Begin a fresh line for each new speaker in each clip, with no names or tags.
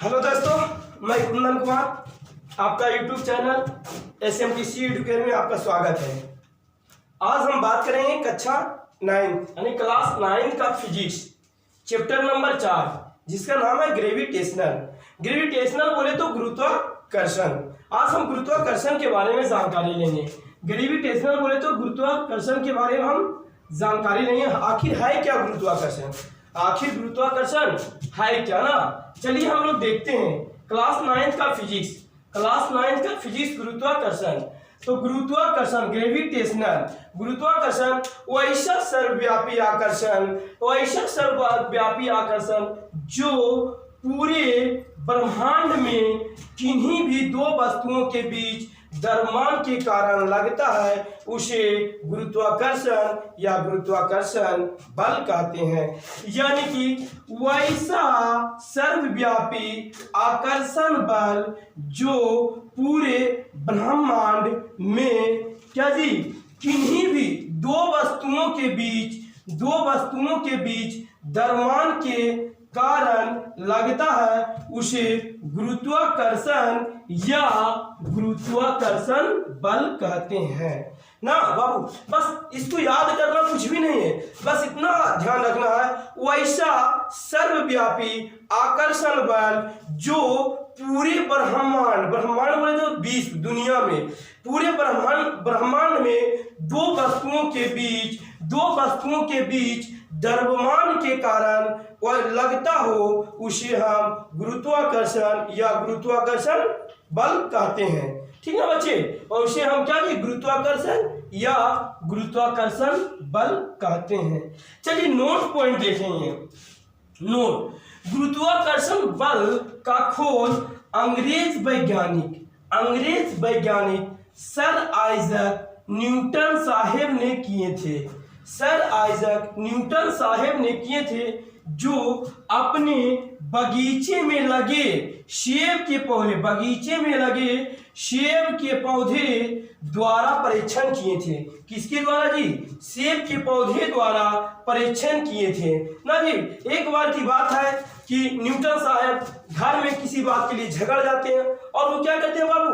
Hello दोस्तों, मैं कुंदन कुमार, आपका यूट्यूब चैनल SMTC एडुकेयर में आपका स्वागत है। आज हम बात करेंगे कक्षा 9 यानी क्लास 9 का फिजिक्स चैप्टर नंबर 4, जिसका नाम है ग्रेविटेशनल। ग्रेविटेशनल बोले तो गुरुत्वाकर्षण। आज हम गुरुत्वाकर्षण के बारे में जानकारी लेंगे। ग्रेविटेशनल बोले तो गुरुत्वाकर्षण के बारे में हम जानकारी लेंगे। आखिर है क्या गुरुत्वाकर्षण, आखिर गुरुत्वाकर्षण है क्या ना। चलिए हम लोग देखते हैं क्लास 9 का फिजिक्स। क्लास 9 का फिजिक्स गुरुत्वाकर्षण। तो गुरुत्वाकर्षण ग्रेविटेशनल गुरुत्वाकर्षण वैसा सर्वव्यापी आकर्षण, वैसा सर्वव्यापी आकर्षण जो पूरे ब्रह्मांड में किन्हीं भी दो वस्तुओं के बीच द्रव्यमान के कारण लगता है, उसे गुरुत्वाकर्षण या गुरुत्वाकर्षण बल कहते हैं। यानी कि वैसा सर्वव्यापी आकर्षण बल जो पूरे ब्रह्मांड में क्या जी किन्हीं भी दो वस्तुओं के बीच द्रव्यमान के कारण लगता है, उसे गुरुत्वाकर्षण या गुरुत्वाकर्षण बल कहते हैं ना बाबू। बस इसको याद करना कुछ भी नहीं है, बस इतना ध्यान रखना है, वैसा सर्वव्यापी आकर्षण बल जो पूरे ब्रह्मांड बोले तो विश्व दुनिया में पूरे ब्रह्मांड में दो वस्तुओं के बीच द्रव्यमान के कारण वह लगता हो, उसे हम गुरुत्वाकर्षण या गुरुत्वाकर्षण बल कहते हैं। ठीक है बच्चे, और उसे हम क्या कहते गुरुत्वाकर्षण या गुरुत्वाकर्षण बल कहते हैं। चलिए नोट पॉइंट देखेंगे। नोट, गुरुत्वाकर्षण बल का खोज अंग्रेज वैज्ञानिक सर आइजक न्यूटन साहेब ने किए थे। सर आइजक न्यूटन साहेब ने किए थे, जो अपने बगीचे में लगे सेब के पौधे द्वारा परीक्षण किए थे। किसके द्वारा जी? सेब के पौधे द्वारा परीक्षण किए थे ना जी। एक बार की बात है कि न्यूटन साहब घर में किसी बात के लिए झगड़ जाते हैं, और वो क्या करते हैं बाबू,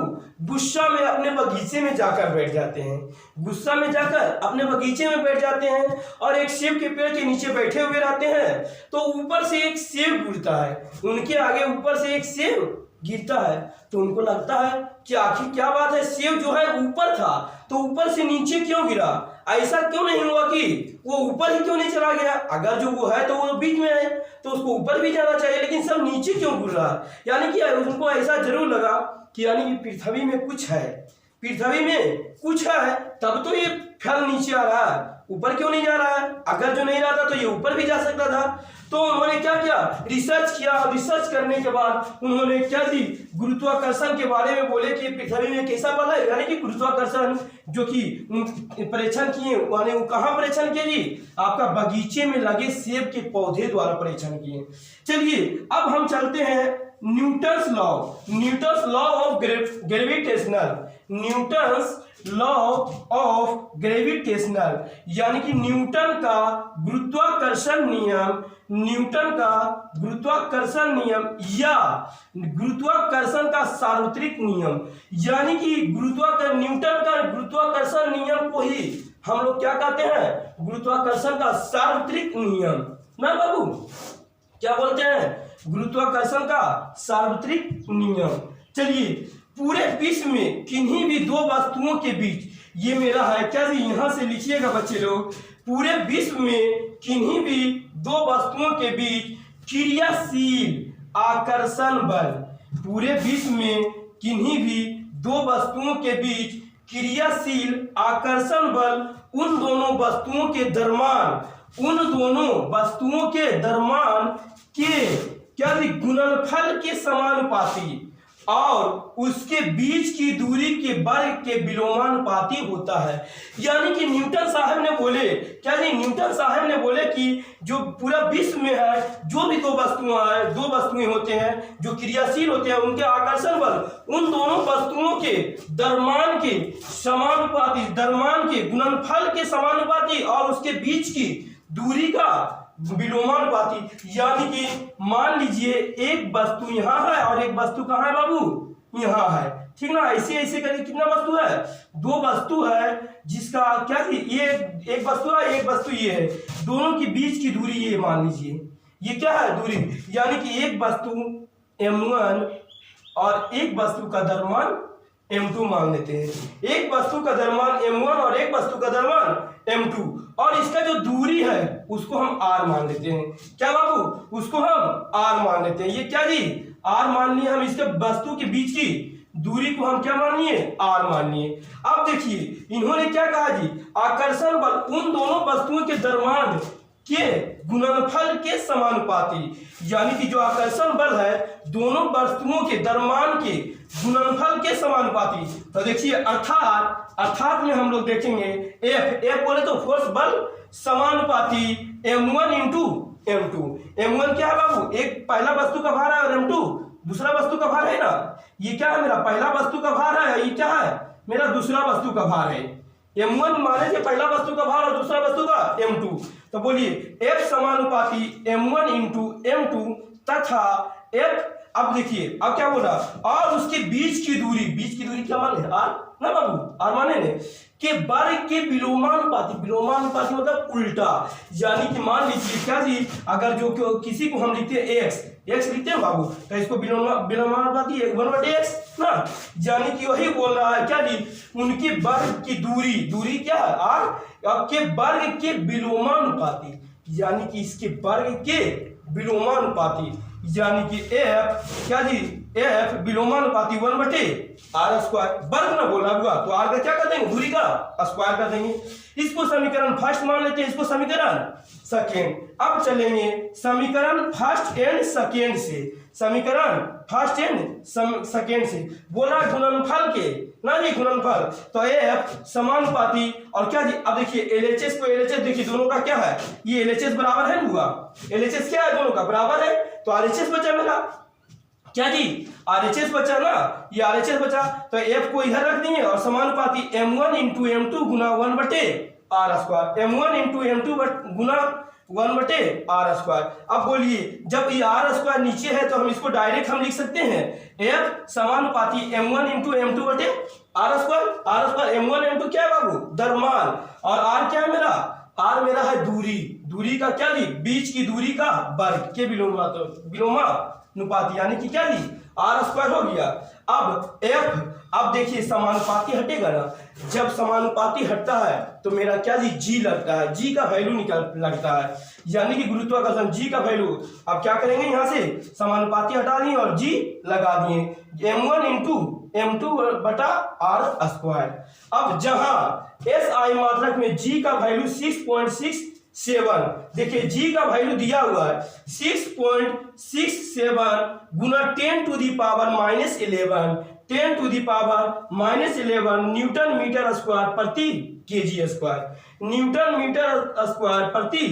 गुस्सा में अपने बगीचे में जाकर बैठ जाते हैं, और एक सेब के पेड़ के नीचे बैठे हुए रहते हैं। तो ऊपर से एक सेब गिरता है, उनके आगे ऊपर से एक सेब गिरता है, तो उनको लगता है कि आखिर क्या बात है, सेब जो है ऊपर था तो ऊपर से नीचे क्यों गिरा, ऐसा क्यों नहीं हुआ कि वो ऊपर ही क्यों नहीं चला गया। अगर जो वो है तो वो बीच में है तो उसको ऊपर भी जाना चाहिए, लेकिन सब नीचे क्यों गिर रहा है। यानी कि उनको ऐसा जरूर लगा कि यानी कि पृथ्वी में कुछ है, तब तो ये फल नीचे आ रहा है, ऊपर क्यों नहीं जा रहा है। अगर जो नहीं रहा था तो ये ऊपर भी जा सकता था। तो उन्होंने क्या किया, रिसर्च करने के बाद उन्होंने क्या दी, गुरुत्वाकर्षण के बारे में बोले कि पृथ्वी में कैसा बल है। यानी कि गुरुत्वाकर्षण जो कि परीक्षण किए, यानी वो कहाँ परीक्षण किए जी, आपका बगीचे में लगे सेब के पौधे द्वारा परीक्षण किए। चलिए अब हम चलते हैं न्यूटन्स लॉ ऑफ ग्रेविटेशनल, यानी कि न्यूटन का गुरुत्वाकर्षण नियम या गुरुत्वाकर्षण का सार्वत्रिक नियम। यानी कि न्यूटन का गुरुत्वाकर्षण नियम को ही हम लोग क्या कहते हैं, गुरुत्वाकर्षण का सार्वत्रिक नियम ना बाबू। क्या बोलते हैं, गुरुत्वाकर्षण का सार्वत्रिक नियम। चलिए पूरे विश्व में किन्हीं भी दो वस्तुओं के बीच, ये मेरा है क्या जी, यहां से लिखिएगा बच्चे लोग, पूरे विश्व में किन्हीं भी दो वस्तुओं के बीच क्रियाशील आकर्षण बल, पूरे विश्व में किन्हीं भी दो वस्तुओं के बीच क्रियाशील आकर्षण बल उन दोनों वस्तुओं के द्रव्यमान के क्या गुणनफल के समानुपाती और उसके बीच की दूरी के वर्ग के विलोमानुपाती होता है। यानी कि न्यूटन साहब ने बोले कि जो पूरा विश्व में है, जो भी दो वस्तुएं होते हैं जो क्रियाशील होते हैं, उनके आकर्षण बल उन दोनों वस्तुओं के द्रव्यमान के समानुपाती, द्रव्यमान के गुणनफल के समानुपाती और उसके बीच की दूरी का विलोमानुपाती, यानी कि मान लीजिए एक वस्तु यहाँ है और एक वस्तु कहाँ है बाबू, यहाँ है, ठीक ना। ऐसे ऐसे करके कितना वस्तु है, दो वस्तु है जिसका क्या थी, ये एक वस्तु है, एक वस्तु ये है, दोनों के बीच की दूरी ये मान लीजिए, ये क्या है दूरी, यानी कि एक वस्तु m1 और एक वस्तु का द्रव्यमान m2 मान लेते हैं। एक वस्तु का द्रव्यमान m1 और एक वस्तु का द्रव्यमान m2, और इसका जो दूरी है उसको हम r मान लेते हैं। क्या बाबू, उसको हम r मान लेते हैं। ये क्या जी, r मान लिए हम, इसके वस्तु के बीच की दूरी को हम क्या मान लिए, r मान लिए। अब देखिए इन्होंने क्या कहा जी, आकर्षण बल उन दोनों वस्तुओं के द्रव्यमान के गुणनफल के समानुपाती, यानी कि जो आकर्षण बल है दोनों वस्तुओं के द्रव्यमान के गुणनफल के समानुपाती। तो देखिए अर्थात में हम लोग देखेंगे एफ बोले तो फोर्स बल समानुपाती m1 इंटू m2। m1 क्या है बाबू, एक पहला वस्तु का भार है, और m2 दूसरा वस्तु का भार है ना। ये क्या है, मेरा पहला वस्तु का भार है, ये क्या है, मेरा दूसरा वस्तु का भार है। m1 माने कि पहला वस्तु का भार और दूसरा वस्तु का m2। तो बोलिए F समानुपाती m1 इंटू m2 तथा F, अब देखिए अब क्या बोला, और उसके बीच की दूरी क्या माने, r ना बाबू, r माने ने के वर्ग के विलोमानुपाती मतलब उल्टा, यानी कि मान लीजिए क्या जी, अगर जो किसी को हम लिखते हैं x लिखते हैं बाबू, तो इसको विलोमानुपाती 1/x ना, यानी कि वही बोल रहा है क्या जी, उनके वर्ग की दूरी क्या है r, के वर्ग के विलोमानुपाती, यानी कि इसके वर्ग के विलोमानुपाती, यानी कि f क्या जी, f विलोमानुपाती 1/r², वर्ग ना बोला हुआ तो r का क्या कर देंगे, दूरी का स्क्वायर कर देंगे। इसको समीकरण फर्स्ट मान लेते हैं, इसको समीकरण सेकेंड। अब चलेंगे समीकरण फर्स्ट एंड सेकेंड से, समीकरण फर्स्ट एंड सेकेंड से बोला गुणनफल के ना जी, गुणनफल तो F समानुपाती और क्या जी, अब देखिए LHS को LHS देखिए दोनों का क्या है, ये LHS बराबर है हुआ, LHS क्या है, दोनों का बराबर है, तो RHS बचा मेरा क्या जी, RHS बचा ना, ये RHS बचा, तो F को इधर रख देंगे और समानुपाती m1 इंटू m2 गुना 1/r², m1 इंटू m2 गुना 1/r²। अब बोलिए जब ये r² नीचे है तो हम इसको डायरेक्ट हम लिख सकते हैं F समानुपाती m1 into m2/r², m1 m2 क्या है बाबू, द्रव्यमान, और r क्या है मेरा, r मेरा है दूरी का क्या जी, बीच की दूरी का वर्ग के विलोमानुपाती, यानी कि क्या जी, r² हो गया। अब F, अब देखिए समानुपाती हटेगा ना, जब समानुपाती हटता है तो मेरा क्या जी, g लगता है, g का वैल्यू लगता है, यानी कि गुरुत्वाकर्षण g का वैल्यू। अब क्या करेंगे, यहाँ से समानुपाती हटा दिए और g लगा दिए, m1 इंटू m2/r²। अब जहां SI मात्रक में g का वैल्यू 6.67, देखिए g का वैल्यू दिया हुआ है 6.67 गुना 10⁻⁻11 न्यूटन मीटर स्क्वायर प्रति kg square, newton metre square प्रति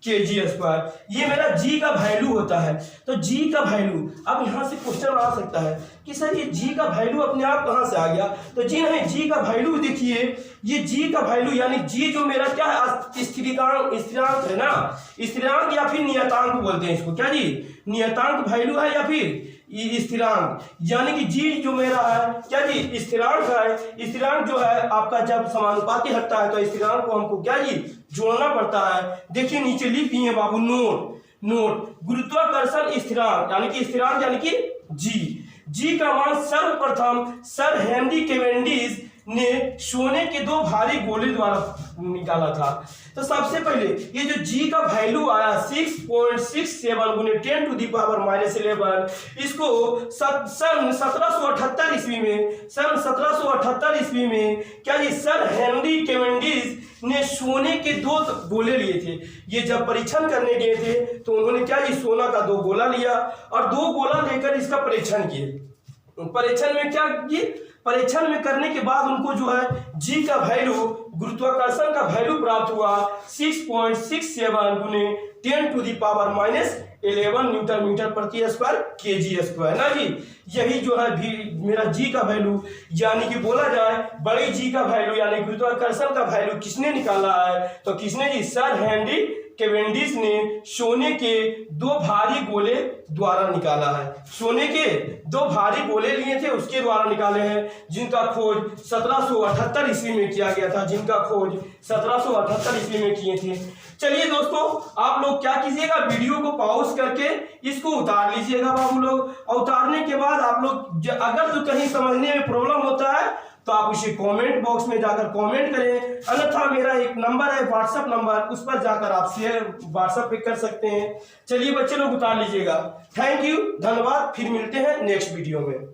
kg स्क्वायर, ये मेरा g का वैल्यू होता है। तो g का वैल्यू, अब यहाँ से क्वेश्चन आ सकता है कि सर ये g का वैल्यू अपने आप कहाँ से आ गया, तो जी नहीं, g का वैल्यू देखिए, ये g का वैल्यू यानी g जो मेरा क्या है, स्थिरांक है ना, स्थिरांक या फिर नियतांक बोलते हैं इसको, क्या जी, नियतांक वैल्यू है या फिर स्थिरांक, यानी कि g जो मेरा है क्या जी, स्थिरांक है। स्थिरांक जो है आपका जब समानुपाती हटता है तो स्थिरांक को हमको क्या जी, जोड़ना पड़ता है। देखिए नीचे लिख दिए बाबू, नोट गुरुत्वाकर्षण स्थिरांक यानी कि स्थिरांक यानी कि g का मान सर्वप्रथम सर हेनरी कैवेंडिश ने सोने के 2 भारी गोले द्वारा निकाला था। तो सबसे पहले ये जो g का वैल्यू आया 6.67 गुने 10⁻⁻11, इसको सन 1778 ईस्वी में क्या जी, सर हेनरी कैवेंडिश ने सोने के 2 गोले लिए थे। ये जब परीक्षण करने गए थे तो उन्होंने क्या जी, सोना का 2 गोला लिया और 2 गोला लेकर इसका परीक्षण किए। परीक्षण में क्या किए, परीक्षण में करने के बाद उनको जो है g का वैल्यू, गुरुत्वाकर्षण का वैल्यू प्राप्त हुआ 6.67 गुने 10⁻⁻11 न्यूटन मीटर प्रति स्क्वायर kg स्क्वायर ना जी। यही जो है मेरा g का वैल्यू, यानी कि बोला जाए बड़ी g का वैल्यू यानी गुरुत्वाकर्षण का वैल्यू किसने निकाला है, तो किसने जी, सर हेनरी कैवेंडिश ने सोने के 2 भारी गोले द्वारा निकाला है। सोने के 2 भारी गोले लिए थे, उसके द्वारा निकाले हैं, जिनका खोज 1778 ईस्वी में किया गया था, जिनका खोज 1778 ईस्वी में किए थे। चलिए दोस्तों, आप लोग क्या कीजिएगा, वीडियो को पॉज करके इसको उतार लीजिएगा बाबू लोग, और उतारने के बाद आप लोग अगर जो कहीं समझने में प्रॉब्लम होता है तो आप उसे कमेंट बॉक्स में जाकर कमेंट करें, अन्यथा मेरा एक नंबर है व्हाट्सएप नंबर, उस पर जाकर आप शेयर व्हाट्सएप पे कर सकते हैं। चलिए बच्चे लोग उतार लीजिएगा। थैंक यू, धन्यवाद, फिर मिलते हैं नेक्स्ट वीडियो में।